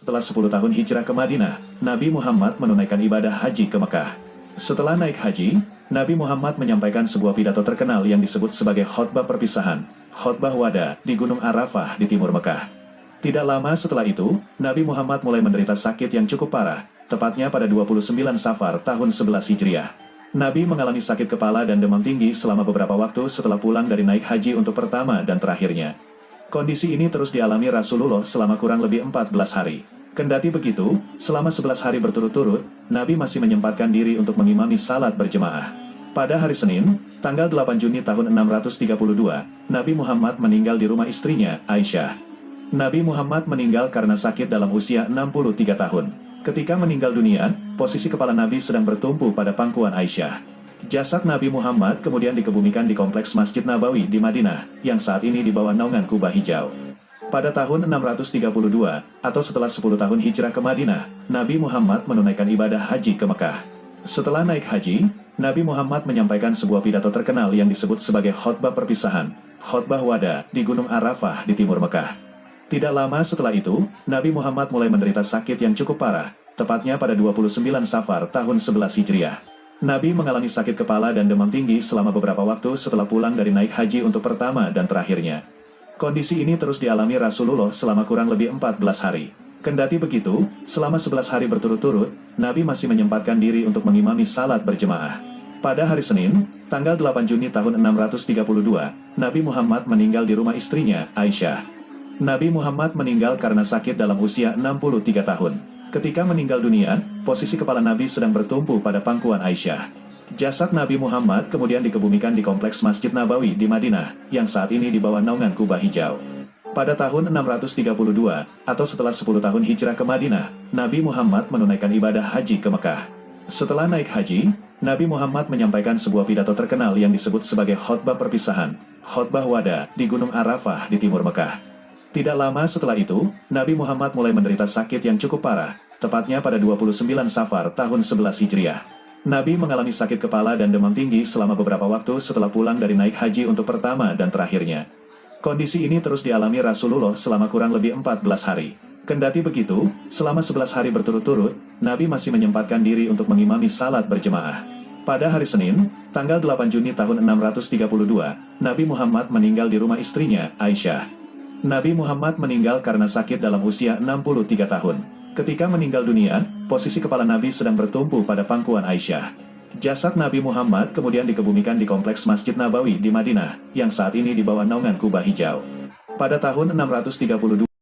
Setelah 10 tahun hijrah ke Madinah, Nabi Muhammad menunaikan ibadah haji ke Mekah. Setelah naik haji, Nabi Muhammad menyampaikan sebuah pidato terkenal yang disebut sebagai khotbah perpisahan, khotbah wada, di Gunung Arafah di timur Mekah. Tidak lama setelah itu, Nabi Muhammad mulai menderita sakit yang cukup parah, tepatnya pada 29 Safar tahun 11 Hijriah. Nabi mengalami sakit kepala dan demam tinggi selama beberapa waktu setelah pulang dari naik haji untuk pertama dan terakhirnya. Kondisi ini terus dialami Rasulullah selama kurang lebih 14 hari. Kendati begitu, selama 11 hari berturut-turut, Nabi masih menyempatkan diri untuk mengimami salat berjemaah. Pada hari Senin, tanggal 8 Juni tahun 632, Nabi Muhammad meninggal di rumah istrinya, Aisyah. Nabi Muhammad meninggal karena sakit dalam usia 63 tahun. Ketika meninggal dunia, posisi kepala Nabi sedang bertumpu pada pangkuan Aisyah. Jasad Nabi Muhammad kemudian dikebumikan di kompleks Masjid Nabawi di Madinah, yang saat ini di bawah naungan Kubah Hijau. Pada tahun 632, atau setelah 10 tahun hijrah ke Madinah, Nabi Muhammad menunaikan ibadah haji ke Mekah. Setelah naik haji, Nabi Muhammad menyampaikan sebuah pidato terkenal yang disebut sebagai khotbah perpisahan, khotbah wada, di Gunung Arafah di timur Mekah. Tidak lama setelah itu, Nabi Muhammad mulai menderita sakit yang cukup parah, tepatnya pada 29 Safar tahun 11 Hijriah. Nabi mengalami sakit kepala dan demam tinggi selama beberapa waktu setelah pulang dari naik haji untuk pertama dan terakhirnya. Kondisi ini terus dialami Rasulullah selama kurang lebih 14 hari. Kendati begitu, selama 11 hari berturut-turut, Nabi masih menyempatkan diri untuk mengimami salat berjemaah. Pada hari Senin, tanggal 8 Juni tahun 632, Nabi Muhammad meninggal di rumah istrinya, Aisyah. Nabi Muhammad meninggal karena sakit dalam usia 63 tahun. Ketika meninggal dunia, posisi kepala Nabi sedang bertumpu pada pangkuan Aisyah. Jasad Nabi Muhammad kemudian dikebumikan di kompleks Masjid Nabawi di Madinah, yang saat ini di bawah naungan Kubah Hijau. Pada tahun 632, atau setelah 10 tahun hijrah ke Madinah, Nabi Muhammad menunaikan ibadah haji ke Mekah. Setelah naik haji, Nabi Muhammad menyampaikan sebuah pidato terkenal yang disebut sebagai khotbah perpisahan, khotbah wada, di Gunung Arafah di timur Mekah. Tidak lama setelah itu, Nabi Muhammad mulai menderita sakit yang cukup parah, tepatnya pada 29 Safar tahun 11 Hijriah. Nabi mengalami sakit kepala dan demam tinggi selama beberapa waktu setelah pulang dari naik haji untuk pertama dan terakhirnya. Kondisi ini terus dialami Rasulullah selama kurang lebih 14 hari. Kendati begitu, selama 11 hari berturut-turut, Nabi masih menyempatkan diri untuk mengimami salat berjemaah. Pada hari Senin, tanggal 8 Juni tahun 632, Nabi Muhammad meninggal di rumah istrinya, Aisyah. Nabi Muhammad meninggal karena sakit dalam usia 63 tahun. Ketika meninggal dunia, posisi kepala Nabi sedang bertumpu pada pangkuan Aisyah. Jasad Nabi Muhammad kemudian dikebumikan di kompleks Masjid Nabawi di Madinah, yang saat ini di bawah naungan Kubah Hijau. Pada tahun 632,